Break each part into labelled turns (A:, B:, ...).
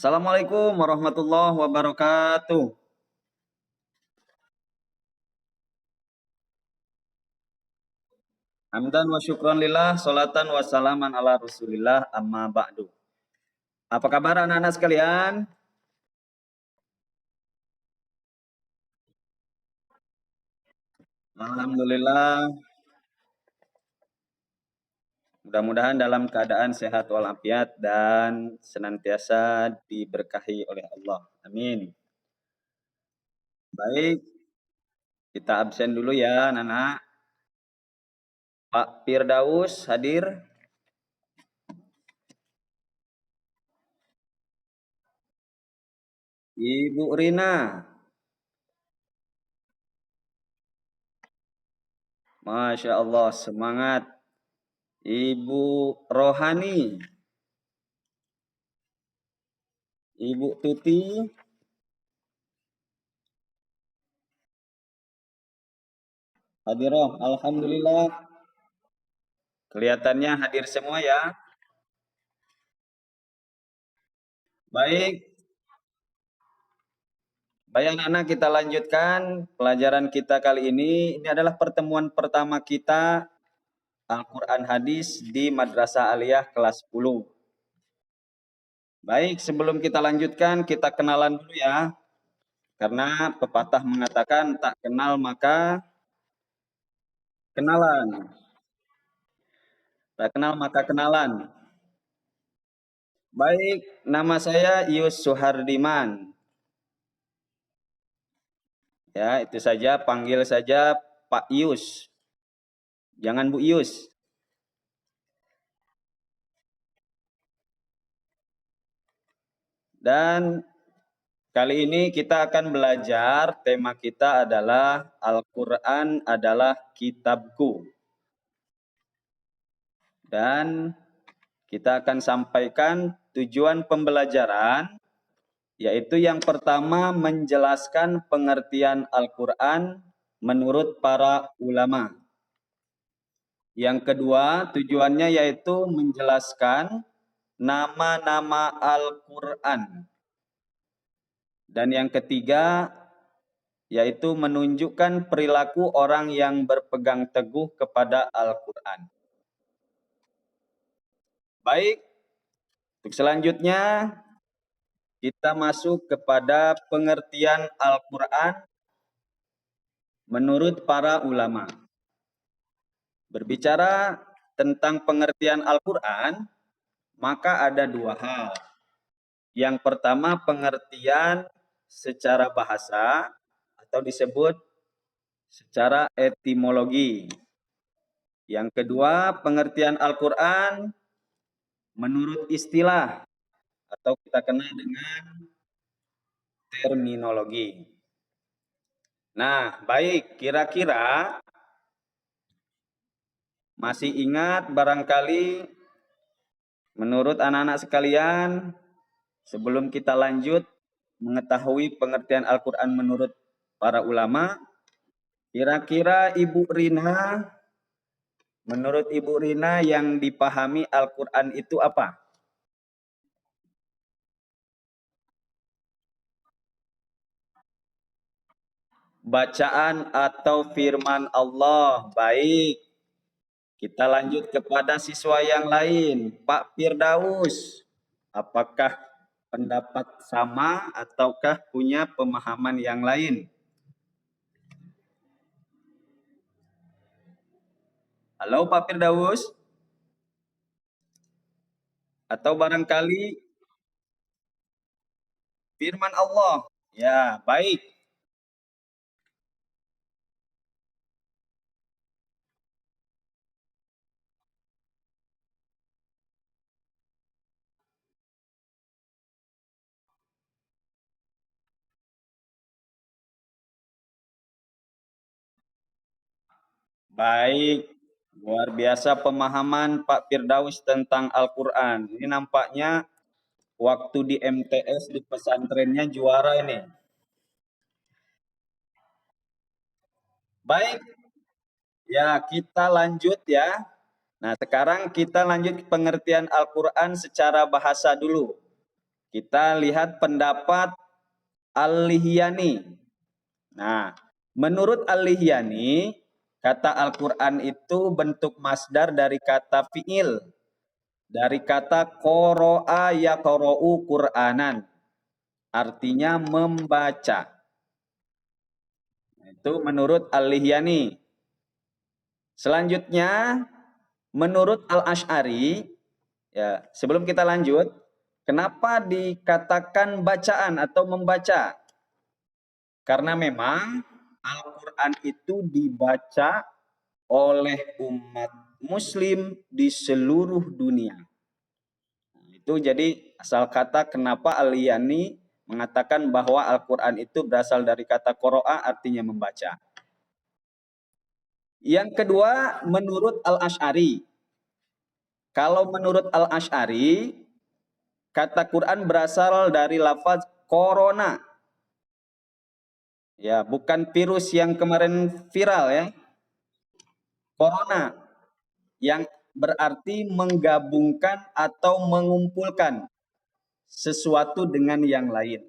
A: Assalamualaikum warahmatullahi wabarakatuh. Hamdan wa syukran lillah, salatan wa salaman ala rasulillah, amma ba'du. Apa kabar anak-anak sekalian? Alhamdulillah, mudah-mudahan dalam keadaan sehat walafiat dan senantiasa diberkahi oleh Allah. Amin. Baik, kita absen dulu ya anak-anak. Pak Firdaus hadir. Ibu Rina. Masya Allah, semangat. Ibu Rohani. Ibu Tuti. Hadiroh, alhamdulillah. Kelihatannya hadir semua ya. Baik, baik anak-anak, kita lanjutkan pelajaran kita kali ini. Ini adalah pertemuan pertama kita Al-Quran Hadis di Madrasah Aliyah kelas 10. Baik, sebelum kita lanjutkan, kita kenalan dulu ya. Karena pepatah mengatakan tak kenal maka kenalan. Tak kenal maka kenalan. Baik, nama saya Yus Suhardiman. Ya, itu saja, panggil saja Pak Yus. Jangan Bu Yus. Dan kali ini kita akan belajar, tema kita adalah Al-Quran adalah kitabku. Dan kita akan sampaikan tujuan pembelajaran, yaitu yang pertama menjelaskan pengertian Al-Quran menurut para ulama. Yang kedua, tujuannya yaitu menjelaskan nama-nama Al-Quran. Dan yang ketiga, yaitu menunjukkan perilaku orang yang berpegang teguh kepada Al-Quran. Baik, untuk selanjutnya kita masuk kepada pengertian Al-Quran menurut para ulama. Berbicara tentang pengertian Al-Quran, maka ada dua hal. Yang pertama, pengertian secara bahasa atau disebut secara etimologi. Yang kedua, pengertian Al-Quran menurut istilah atau kita kenal dengan terminologi. Nah, baik, kira-kira masih ingat barangkali menurut anak-anak sekalian, sebelum kita lanjut mengetahui pengertian Al-Quran menurut para ulama, kira-kira menurut Ibu Rina yang dipahami Al-Quran itu apa? Bacaan atau firman Allah. Baik, kita lanjut kepada siswa yang lain. Pak Firdaus, apakah pendapat sama ataukah punya pemahaman yang lain? Halo Pak Firdaus? Atau barangkali firman Allah? Ya, baik. Baik. Luar biasa pemahaman Pak Firdaus tentang Al-Quran. Ini nampaknya waktu di MTS di pesantrennya juara ini. Baik, ya kita lanjut ya. Nah sekarang kita lanjut pengertian Al-Quran secara bahasa dulu. Kita lihat pendapat Al-Lihyani. Nah, menurut Al-Lihyani, kata Al-Quran itu bentuk masdar dari kata fi'il. Dari kata qoro'a yaqro'u Qur'anan. Artinya membaca. Itu menurut Al-Lihyani. Selanjutnya, menurut Al-Asy'ari, ya, sebelum kita lanjut, kenapa dikatakan bacaan atau membaca? Karena memang Al-Quran itu dibaca oleh umat muslim di seluruh dunia. Itu jadi asal kata kenapa Al-Lihyani mengatakan bahwa Al-Quran itu berasal dari kata qoro'a, artinya membaca. Yang kedua, menurut Al-Asy'ari. Kalau menurut Al-Asy'ari, kata Quran berasal dari lafaz corona. Ya, bukan virus yang kemarin viral ya. Corona yang berarti menggabungkan atau mengumpulkan sesuatu dengan yang lain.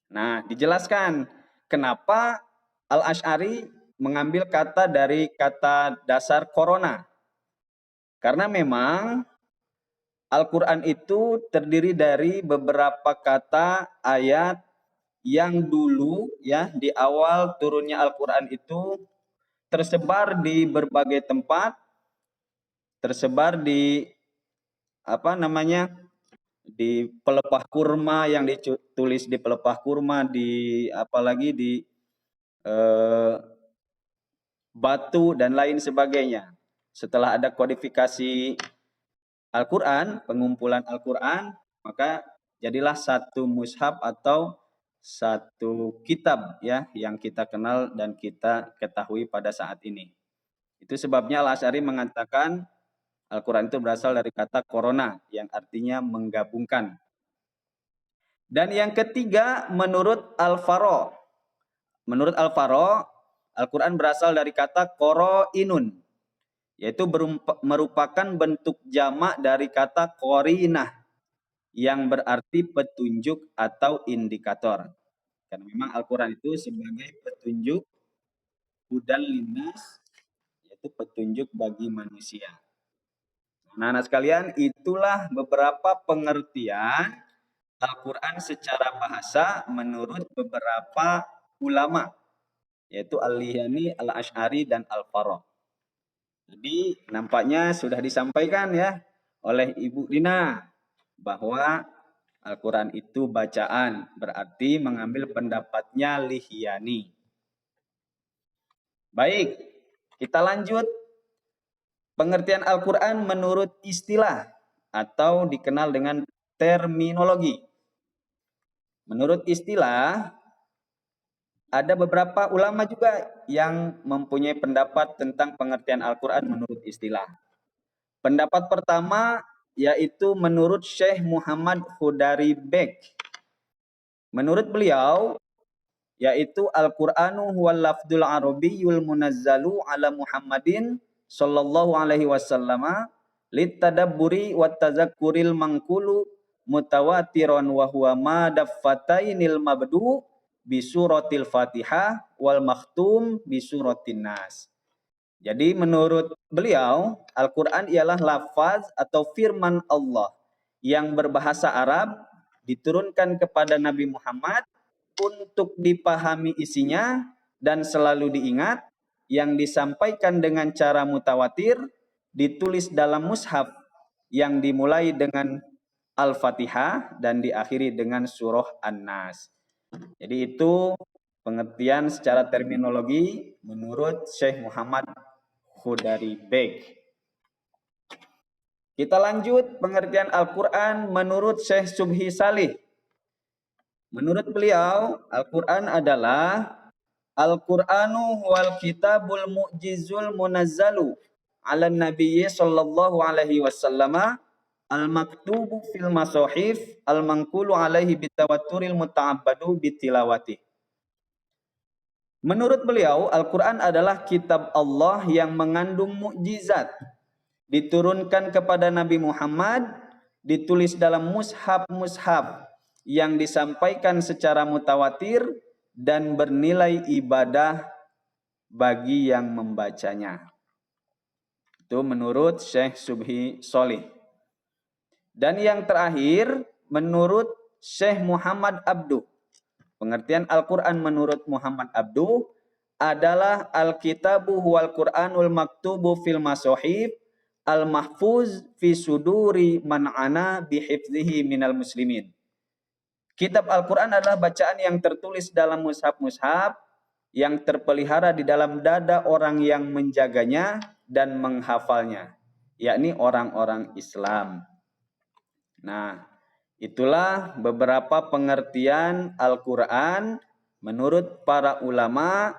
A: Nah, dijelaskan kenapa Al-Asy'ari mengambil kata dari kata dasar corona. Karena memang Al-Quran itu terdiri dari beberapa kata ayat yang dulu ya di awal turunnya Al-Quran itu tersebar di berbagai tempat, tersebar di di pelepah kurma, yang ditulis di pelepah kurma, di apalagi di batu dan lain sebagainya. Setelah ada kodifikasi Al-Quran, pengumpulan Al-Quran, maka jadilah satu mushaf atau satu kitab ya yang kita kenal dan kita ketahui pada saat ini. Itu sebabnya Al-Asy'ari mengatakan Al-Quran itu berasal dari kata corona yang artinya menggabungkan. Dan yang ketiga, menurut Al-Faro. Menurut Al-Faro, Al-Quran berasal dari kata qoro'inun, yaitu merupakan bentuk jamak dari kata qorinah yang berarti petunjuk atau indikator. Karena memang Al-Quran itu sebagai petunjuk hudan linnas, yaitu petunjuk bagi manusia. Nah, anak sekalian, itulah beberapa pengertian Al-Quran secara bahasa menurut beberapa ulama, yaitu Al-Lihyani, Al-Asy'ari, dan Al-Faro. Jadi nampaknya sudah disampaikan ya oleh Ibu Dina bahwa Al-Quran itu bacaan, berarti mengambil pendapatnya Lihyani. Baik, kita lanjut. Pengertian Al-Quran menurut istilah atau dikenal dengan terminologi. Menurut istilah, ada beberapa ulama juga yang mempunyai pendapat tentang pengertian Al-Quran menurut istilah. Pendapat pertama yaitu menurut Syekh Muhammad Hudari Beg. Menurut beliau, yaitu Al-Qur'anu huwal lafdul arabiyyul munazzalu ala Muhammadin sallallahu alaihi wasallam litadabburi wat tazakkuril mangkulu mutawatiran wa huwa ma daffatainil mabdu bi suratil Fatihah wal makhtum bi suratin Nas. Jadi menurut beliau, Al-Quran ialah lafaz atau firman Allah yang berbahasa Arab diturunkan kepada Nabi Muhammad untuk dipahami isinya dan selalu diingat, yang disampaikan dengan cara mutawatir, ditulis dalam mushaf yang dimulai dengan Al-Fatihah dan diakhiri dengan surah An-Nas. Jadi itu pengertian secara terminologi menurut Syekh Muhammad Hudari Beg. Kita lanjut pengertian Al-Quran menurut Syekh Subhi Salih. Menurut beliau, Al-Quran adalah Al-Qur'anu wal kitabul mu'jizul munazzalu ala nabiyyi sallallahu alaihi wasallam al-maktubu fil masahif al-manqulu alaihi bitawatturil muta'abbadu bitilawati. Menurut beliau, Al-Quran adalah kitab Allah yang mengandung mukjizat, diturunkan kepada Nabi Muhammad ditulis dalam mushaf-mushaf yang disampaikan secara mutawatir dan bernilai ibadah bagi yang membacanya. Itu menurut Syekh Subhi Sholih. Dan yang terakhir menurut Syekh Muhammad Abduh. Pengertian Al-Quran menurut Muhammad Abduh adalah Al-Kitabu huwal Qur'anul maktubu fil masohib al-mahfuz fi suduri man'ana bihifzihi minal muslimin. Kitab Al-Quran adalah bacaan yang tertulis dalam mushaf-mushaf yang terpelihara di dalam dada orang yang menjaganya dan menghafalnya, yakni orang-orang Islam. Nah, itulah beberapa pengertian Al-Quran menurut para ulama,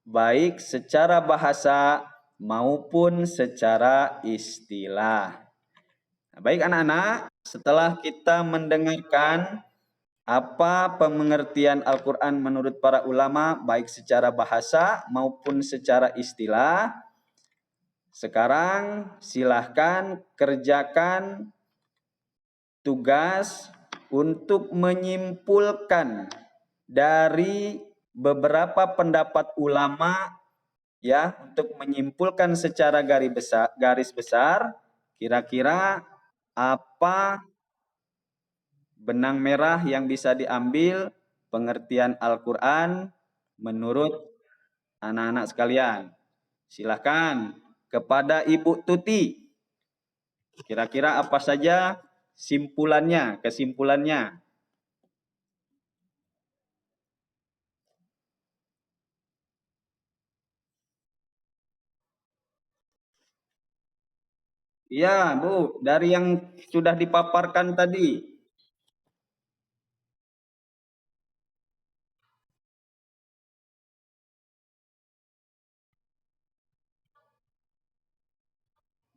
A: baik secara bahasa maupun secara istilah. Nah, baik anak-anak, setelah kita mendengarkan apa pengertian Al-Quran menurut para ulama, baik secara bahasa maupun secara istilah, sekarang silahkan kerjakan tugas untuk menyimpulkan dari beberapa pendapat ulama, ya, untuk menyimpulkan secara garis besar kira-kira apa benang merah yang bisa diambil pengertian Al-Quran menurut anak-anak sekalian. Silahkan kepada Ibu Tuti. Kira-kira apa saja kesimpulannya? Iya, Bu, dari yang sudah dipaparkan tadi.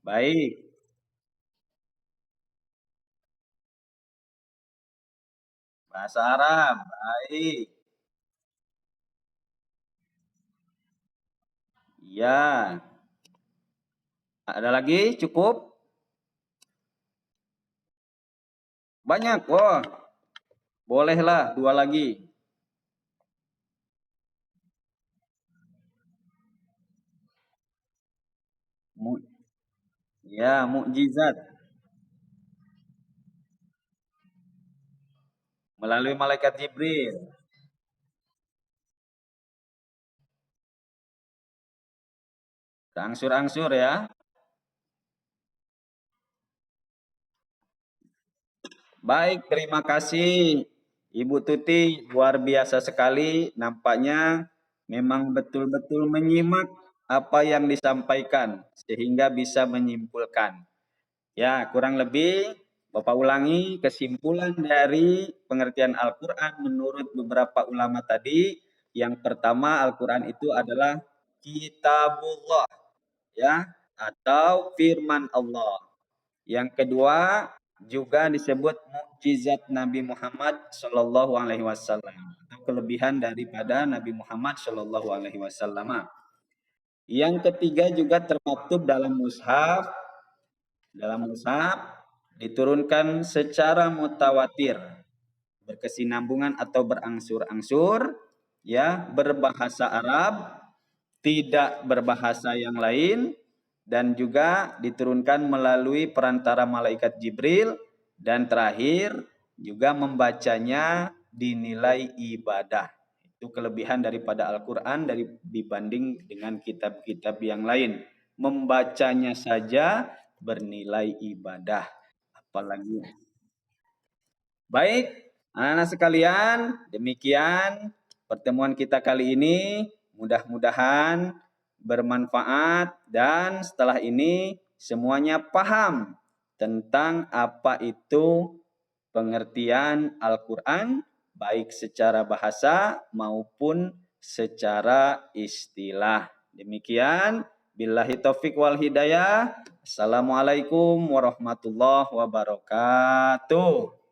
A: Baik, bahasa Arab. Baik. Iya. Ada lagi? Cukup? Banyak. Oh, bolehlah dua lagi. Ya, mukjizat melalui malaikat Jibril. Angsur-angsur ya. Baik, terima kasih Ibu Tuti, luar biasa sekali. Nampaknya memang betul-betul menyimak apa yang disampaikan sehingga bisa menyimpulkan. Ya, kurang lebih Bapak ulangi kesimpulan dari pengertian Al-Quran menurut beberapa ulama tadi. Yang pertama, Al-Quran itu adalah kitabullah, ya, atau firman Allah. Yang kedua juga disebut mukjizat Nabi Muhammad Shallallahu Alaihi Wasallam atau kelebihan daripada Nabi Muhammad Shallallahu Alaihi Wasallam. Yang ketiga juga termaktub dalam mushaf diturunkan secara mutawatir, berkesinambungan atau berangsur-angsur, ya, berbahasa Arab, tidak berbahasa yang lain, dan juga diturunkan melalui perantara malaikat Jibril, dan terakhir juga membacanya dinilai ibadah. Itu kelebihan daripada Al-Quran dibanding dengan kitab-kitab yang lain. Membacanya saja bernilai ibadah. Apalagi. Baik, anak-anak sekalian, demikian pertemuan kita kali ini. Mudah-mudahan bermanfaat dan setelah ini semuanya paham tentang apa itu pengertian Al-Quran baik secara bahasa maupun secara istilah. Demikian, billahi taufik wal hidayah. Assalamualaikum warahmatullahi wabarakatuh.